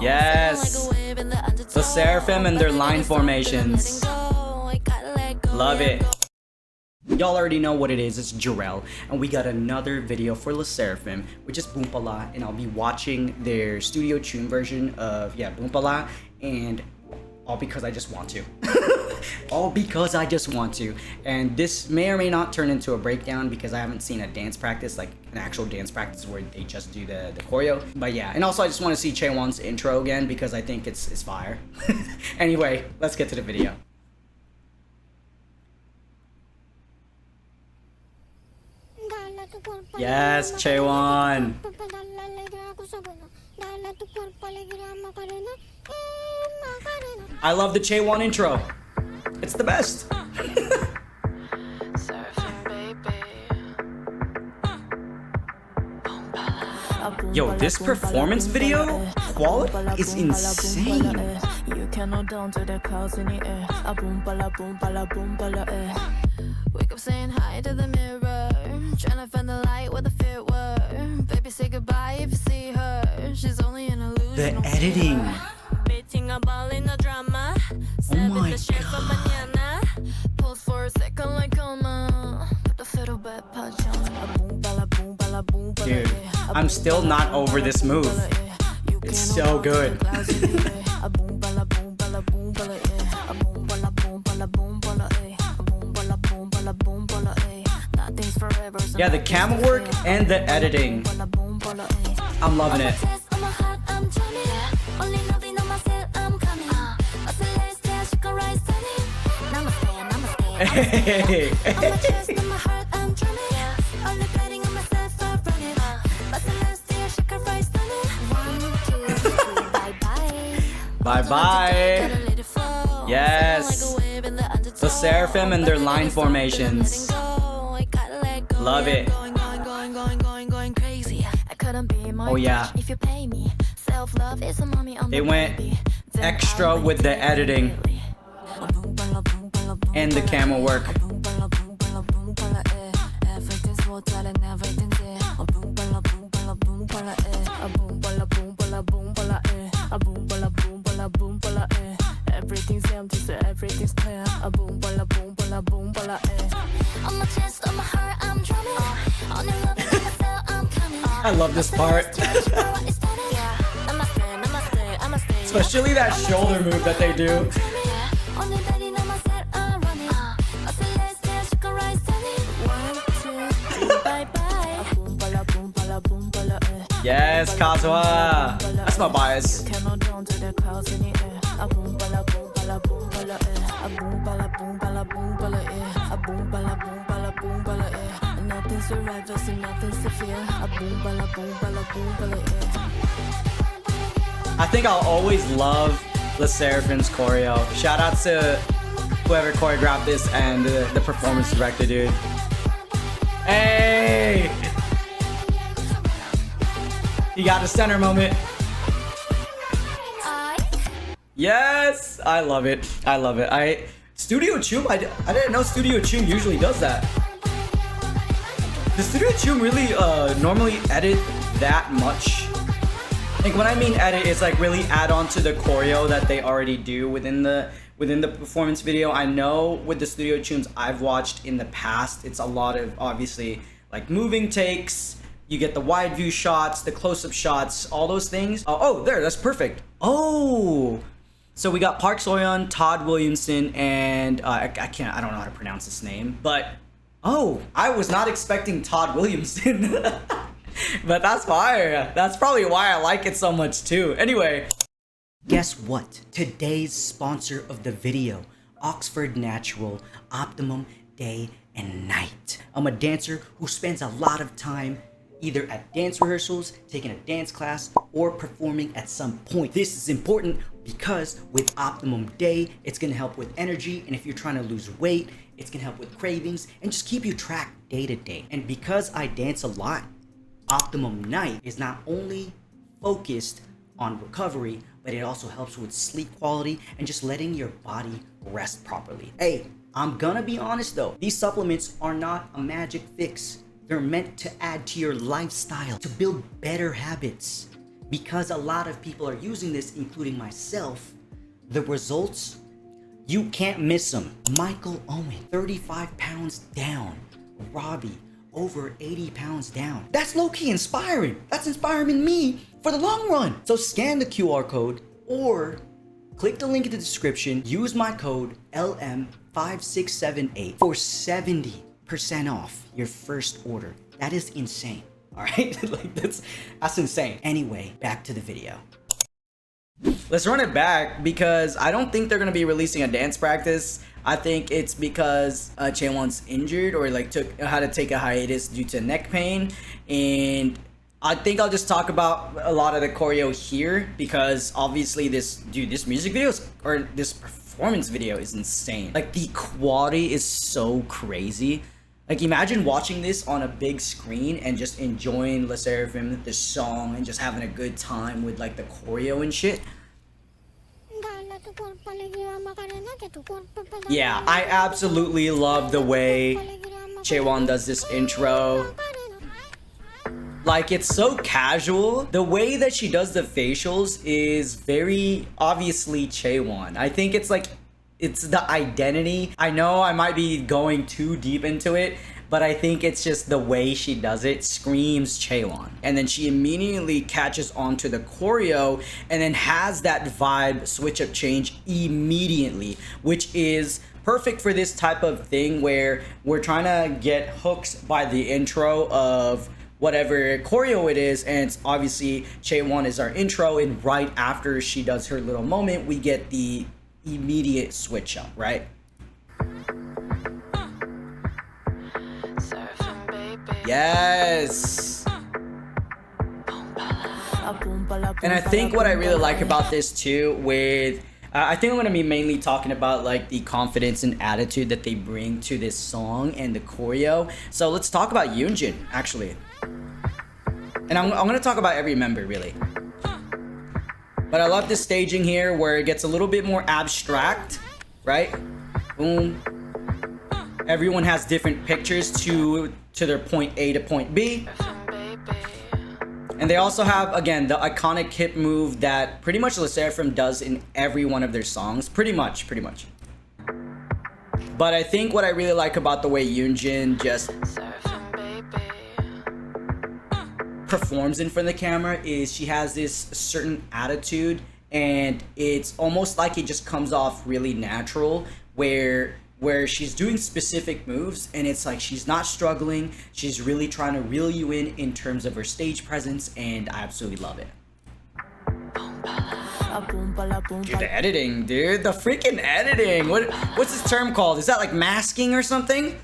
Yes. The Sserafim and their line formations. Love it. Y'all already know what it is. It's Jarrell, and we got another video for Sserafim, which is Boompala, and I'll be watching their studio tune version of Boompala, and all because I just want to. All because I just want to. And this may or may not turn into a breakdown because I haven't seen a dance practice, like an actual dance practice where they just do the choreo. But yeah, and also I just want to see Chaewon's intro again because I think it's fire. Anyway, let's get to the video. Yes, Chaewon. I love the Chaewon intro. It's the best. Yo, this performance video quality is insane. You cannot down to the clouds in the air. A boompala, boompala, boompala, wake up saying hi to the mirror, trying to find the light where the fear were. Baby, say goodbye if you see her. She's only an illusion. The editing. Beating a ball in the drama. Oh my god. Pulse for a second like coma. Put the fiddle back, punch on. A boompala, boompala, boompala. Dude, I'm still not over this move. It's so good. Yeah, the camera work and the editing. I'm loving it. Hey. Bye bye. Yes. The Sserafim and their line formations. Love it. Oh yeah. They went extra with the editing and the camera work. Everything's empty, so everything's clear. A boompala, boompala, boompala, on my chest, on my heart, I'm drumming. On your love, I'm coming. I love this part. Especially that shoulder move that they do. Yes, Kazuha. That's my bias. I think I'll always love Sserafim's choreo. Shout out to whoever choreographed this and the performance director, dude. Hey! You got the center moment. Yes! I love it. I love it. Studio Chum, I didn't know Studio Chum usually does that. Does Studio Chum really normally edit that much? Like when I mean edit, it's like really add on to the choreo that they already do within the performance video. I know with the Studio Chums I've watched in the past, it's a lot of obviously like moving takes. You get the wide view shots, the close-up shots, all those things. Oh, there, that's perfect. Oh, so we got Park Soyeon, Todd Williamson, and I don't know how to pronounce his name, but oh, I was not expecting Todd Williamson. But that's fire. That's probably why I like it so much too. Anyway, guess what? Today's sponsor of the video, Oxford Natural Optimum Day and Night. I'm a dancer who spends a lot of time either at dance rehearsals, taking a dance class, or performing at some point. This is important because with Optimum Day, it's gonna help with energy, and if you're trying to lose weight, it's gonna help with cravings, and just keep you track day to day. And because I dance a lot, Optimum Night is not only focused on recovery, but it also helps with sleep quality and just letting your body rest properly. Hey, I'm gonna be honest though, these supplements are not a magic fix. They're meant to add to your lifestyle, to build better habits. because a lot of people are using this, including myself, the results, you can't miss them. Michael Owen, 35 pounds down. Robbie, over 80 pounds down. That's low-key inspiring. That's inspiring me for the long run. So scan the QR code or click the link in the description. Use my code LM5678 for 70% off your first order. That is insane. All right, like that's insane. Anyway, back to the video. Let's run it back because I don't think they're gonna be releasing a dance practice. I think it's because Chaewon's injured or like had to take a hiatus due to neck pain, and I think I'll just talk about a lot of the choreo here because obviously this music video or this performance video is insane. Like the quality is so crazy. Like imagine watching this on a big screen and just enjoying Sserafim, the song, and just having a good time with like the choreo and shit. Yeah, I absolutely love the way Chaewon does this intro. Like it's so casual. The way that she does the facials is very obviously Chaewon. I think it's like it's the identity. I know I might be going too deep into it, but I think it's just the way she does it screams Chaewon. And then she immediately catches on to the choreo and then has that vibe switch up change immediately, which is perfect for this type of thing where we're trying to get hooked by the intro of whatever choreo it is, and it's obviously Chaewon is our intro, and right after she does her little moment, we get the immediate switch up, right? Yes. And I think what I really like about this too with I think I'm going to be mainly talking about like the confidence and attitude that they bring to this song and the choreo. So let's talk about Yoonjin actually. And I'm going to talk about every member really. But I love this staging here where it gets a little bit more abstract, right? Boom. Everyone has different pictures to their point A to point B. And they also have, again, the iconic hip move that pretty much Sserafim does in every one of their songs. Pretty much. But I think what I really like about the way Yoonjin just performs in front of the camera is she has this certain attitude, and it's almost like it just comes off really natural where she's doing specific moves and it's like she's not struggling, she's really trying to reel you in terms of her stage presence, and I absolutely love it. Dude, the editing, dude, the freaking editing. What's this term called? Is that like masking or something?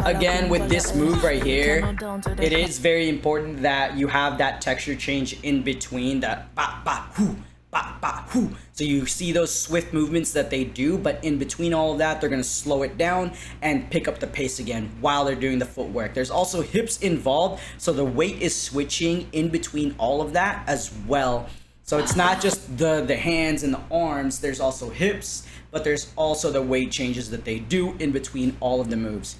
Again, with this move right here, it is very important that you have that texture change in between that ba ba hoo ba ba hoo. So you see those swift movements that they do, but in between all of that, they're gonna slow it down and pick up the pace again while they're doing the footwork. There's also hips involved, so the weight is switching in between all of that as well. So it's not just the hands and the arms, there's also hips, but there's also the weight changes that they do in between all of the moves.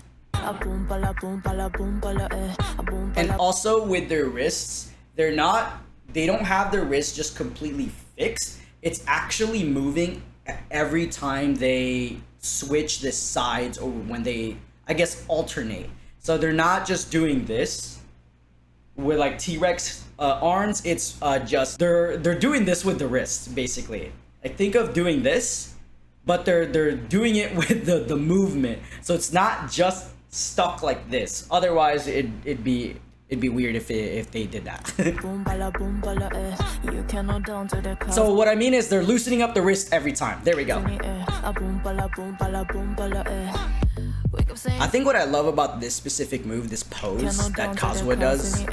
And also with their wrists, they don't have their wrists just completely fixed. It's actually moving every time they switch the sides or when they, I guess, alternate. So they're not just doing this with like T-Rex arms. It's just they're doing this with the wrists basically. Like think of doing this, but they're doing it with the movement. So it's not just stuck like this. Otherwise, it'd be weird if they did that. So what I mean is they're loosening up the wrist every time. There we go. I think what I love about this specific move, this pose that Kazuha does,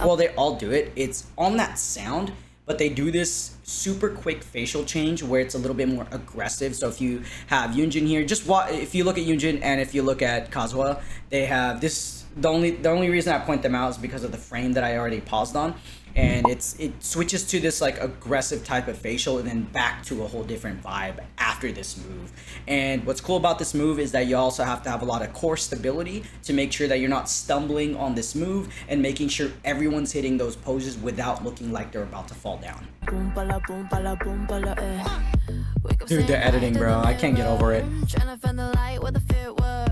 well, they all do it. It's on that sound, but they do this super quick facial change where it's a little bit more aggressive. So if you have Yoonjin here, just if you look at Yoonjin and if you look at Kazuha, they have this. The only reason I point them out is because of the frame that I already paused on. and it switches to this like aggressive type of facial and then back to a whole different vibe after this move. And what's cool about this move is that you also have to have a lot of core stability to make sure that you're not stumbling on this move and making sure everyone's hitting those poses without looking like they're about to fall down. Boompala, boompala, boompala, eh. Dude, the editing, bro, I can't get over it. Tryna find the light where the fear were.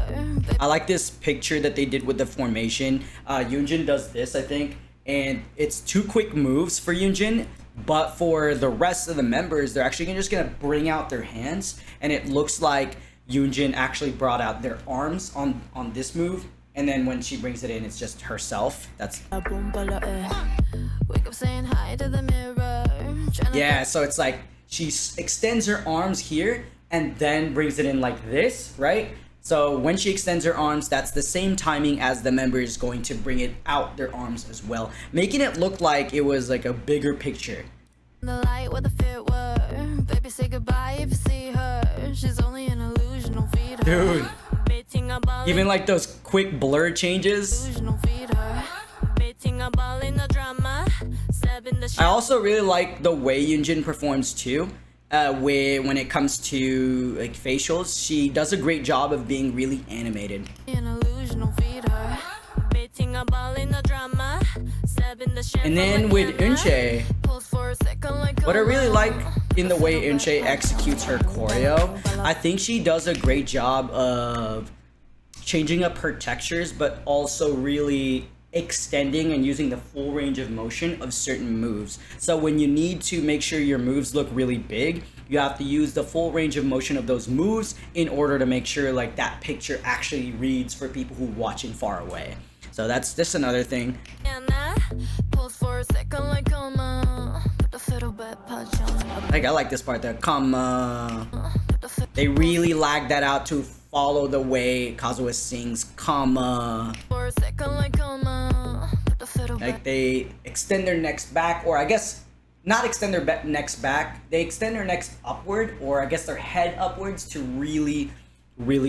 I like this picture that they did with the formation. Yoonjin does this, I think, and it's 2 quick moves for Yoonjin, but for the rest of the members, they're actually just gonna bring out their hands, and it looks like Yoonjin actually brought out their arms on this move, and then when she brings it in, it's just herself. That's Boompala, eh. Wake up saying hi to the mirror. yeah. So it's like she extends her arms here and then brings it in like this, right? So when she extends her arms, that's the same timing as the member is going to bring it out their arms as well, making it look like it was like a bigger picture. The light where the fear were. Baby, say goodbye if you see her. She's only an illusion, don't feed her. Dude, Betting a ball even like those quick blur changes. illusion, don't feed her. Betting a ball in the drama. Stabbing the I also really like the way Yoonjin performs too. When it comes to like facials, she does a great job of being really animated. an illusion, don't feed her. Betting a ball in the drama. Stabbing the shit And from then the with camera. Eunchae, Pulse for a second like what I a really mom. like in the way Eunchae executes her choreo, I think she does a great job of changing up her textures, but also really extending and using the full range of motion of certain moves. So when you need to make sure your moves look really big, you have to use the full range of motion of those moves in order to make sure like that picture actually reads for people who are watching far away. So that's just another thing. Pulse for a second like a mom. Put the fiddle back punch on. Like I like this part, the comma. Put the fiddle They really lag that out to follow the way Kazuha sings comma. for a second like a mom. Put the fiddle Like back. they extend their necks back, or I guess not extend their necks back. They extend their necks upward, or I guess their head upwards to really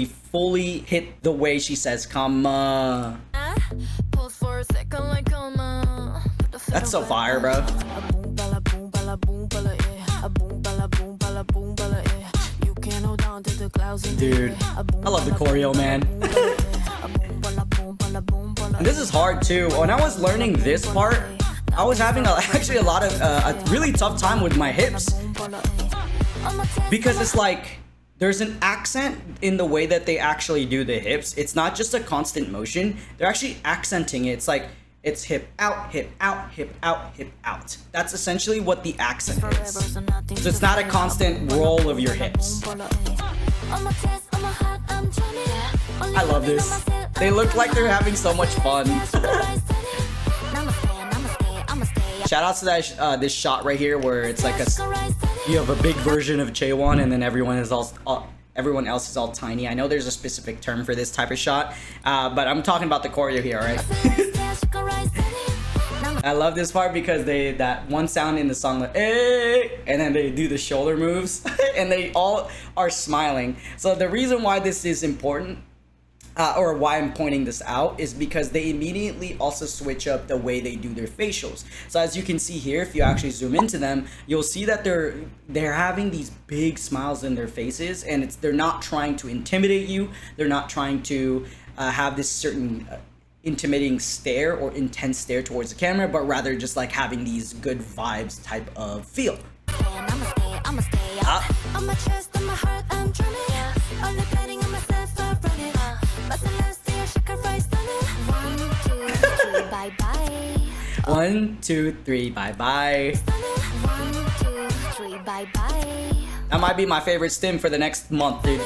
fully hit the way she says comma. Pulse for a second like a mom. Put the fiddle That's so back fire, bro. punch on. A boompala, boompala, boompala, eh. A boompala, boompala, boompala, eh. You can't hold on to the clouds in the Dude, air. I love the choreo, man. And this is hard too. When I was learning this part, I was having actually a lot of a really tough time with my hips, because it's like there's an accent in the way that they actually do the hips. It's not just a constant motion. They're actually accenting it. It's like it's hip out, hip out, hip out, hip out. That's essentially what the accent is. So it's not a constant roll of your hips. I love this. They look like they're having so much fun. Shout out to that this shot right here where it's like you have a big version of Chaewon and then everyone else is all tiny. I know there's a specific term for this type of shot, but I'm talking about the choreo here, alright? I love this part because that one sound in the song like hey, and then they do the shoulder moves and they all are smiling. So the reason why this is important, or why I'm pointing this out, is because they immediately also switch up the way they do their facials. So as you can see here, if you actually zoom into them, you'll see that they're having these big smiles in their faces, and they're not trying to intimidate you. They're not trying to have this certain intimidating stare or intense stare towards the camera, but rather just like having these good vibes type of feel. One, two, three, bye bye. That might be my favorite stim for the next month, dude.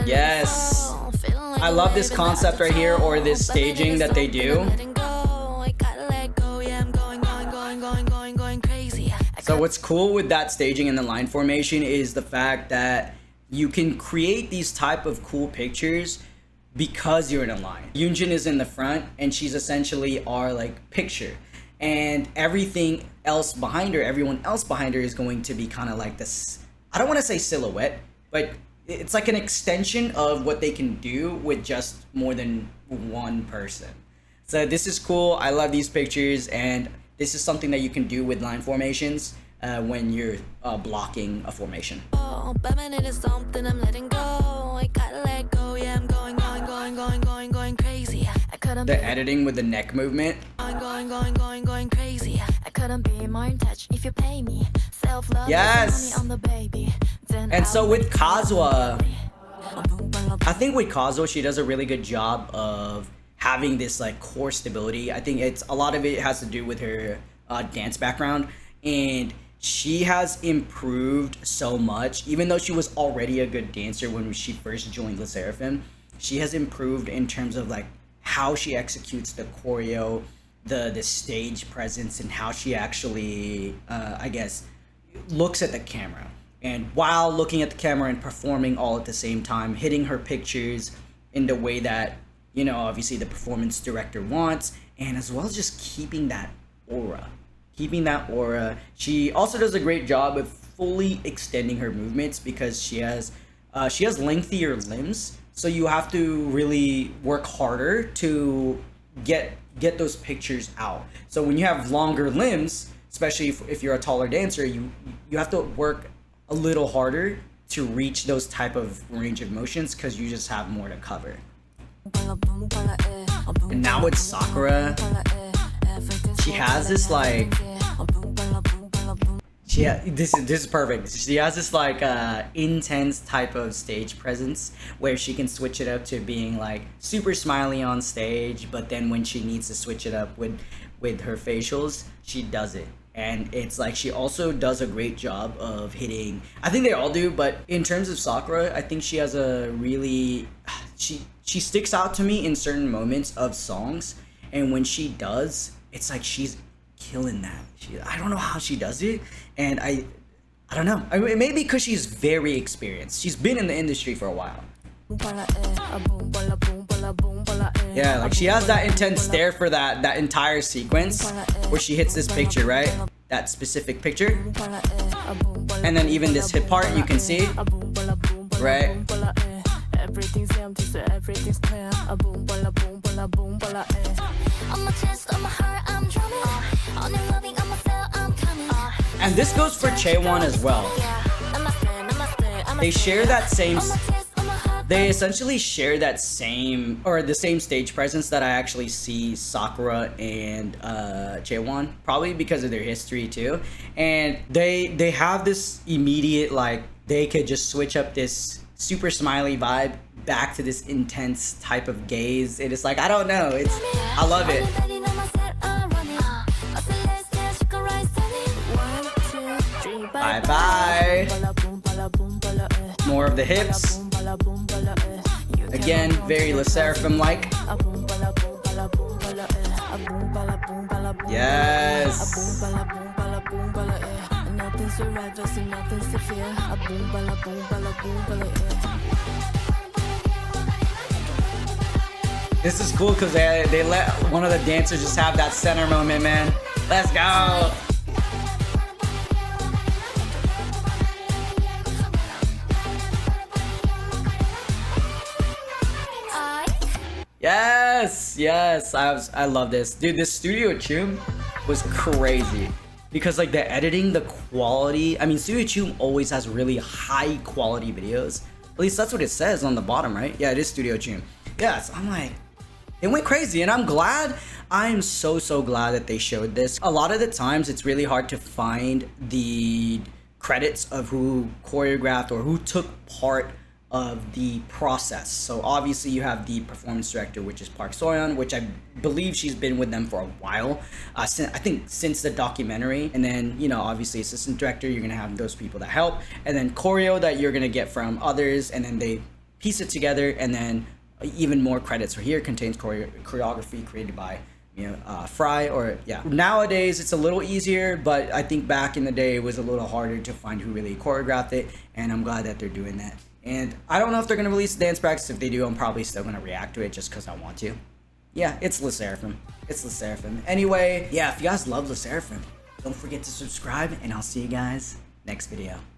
Yes. I love this concept right here, or this staging that they do. So what's cool with that staging and the line formation is the fact that you can create these type of cool pictures because you're in a line. Yoonjin is in the front and she's essentially our like picture, and everything else behind her, everyone else behind her is going to be kind of like this, I don't want to say silhouette, but it's like an extension of what they can do with just more than one person. So this is cool. I love these pictures, and this is something that you can do with line formations when you're blocking a formation. Oh, but man, it is something I'm letting go. I gotta let go, yeah, I'm going crazy. I couldn't The editing with the neck movement. going crazy. I couldn't be more in touch if you pay me. Self-love, Yes. on the baby. Then And so I'll with make Kazuha, Boompala, I think with Kazuha, she does a really good job of having this like core stability. I think it's a lot of it has to do with her dance background, and she has improved so much. Even though she was already a good dancer when she first joined Sserafim, she has improved in terms of like how she executes the choreo, the stage presence, and how she actually I guess looks at the camera. And while looking at the camera and performing all at the same time, hitting her pictures in the way that, you know, obviously the performance director wants, and as well as just keeping that aura. She also does a great job of fully extending her movements because she has lengthier limbs, so you have to really work harder to get those pictures out. So when you have longer limbs, especially if you're a taller dancer, you have to work a little harder to reach those type of range of motions because you just have more to cover. And now with Sakura, she has this like this is perfect. She has this like intense type of stage presence where she can switch it up to being like super smiley on stage, but then when she needs to switch it up with her facials, she does it. And it's like she also does a great job of hitting. I think they all do, but in terms of Sakura, I think she has a really she sticks out to me in certain moments of songs, and when she does, it's like she's killing that. I don't know how she does it, and I don't know. I mean, maybe because she's very experienced. She's been in the industry for a while. Yeah, like she has that intense stare for that entire sequence where she hits this picture, right? That specific picture. And then even this hip part, you can see, right? Everything's empty, so everything's clear. A Boompala. On my chest, on my heart, I'm drumming. On the loving, on my cell, I'm coming. And this goes for Chaewon as well. They share that same. They essentially share that same, or the same stage presence that I actually see Sakura and Chaewon, probably because of their history too. And they have this immediate, like, they could just switch up this super smiley vibe back to this intense type of gaze. It is like, I don't know, I love it. Bye bye. More of the hips. Again, very Sserafim like. Yes. This is cool because they let one of the dancers just have that center moment, man. Let's go. Yes, I love this, dude. This Studio Choom was crazy because like the editing, the quality. I mean, Studio Choom always has really high quality videos. At least that's what it says on the bottom, right? Yeah, it is Studio Choom. Yeah, so I'm like, it went crazy, and I'm glad. I'm so glad that they showed this. A lot of the times, it's really hard to find the credits of who choreographed or who took part of the process. So obviously you have the performance director, which is Park Soyeon, which I believe she's been with them for a while, I think since the documentary. And then, you know, obviously assistant director, you're gonna have those people that help, and then choreo that you're gonna get from others, and then they piece it together. And then even more credits for here contains choreography created by, you know, Fry. Or yeah, nowadays it's a little easier, but I think back in the day it was a little harder to find who really choreographed it, and I'm glad that they're doing that. And I don't know if they're going to release the dance practice. If they do, I'm probably still going to react to it just because I want to. Yeah, it's Sserafim. It's Sserafim. Anyway, yeah, if you guys love Sserafim, don't forget to subscribe, and I'll see you guys next video.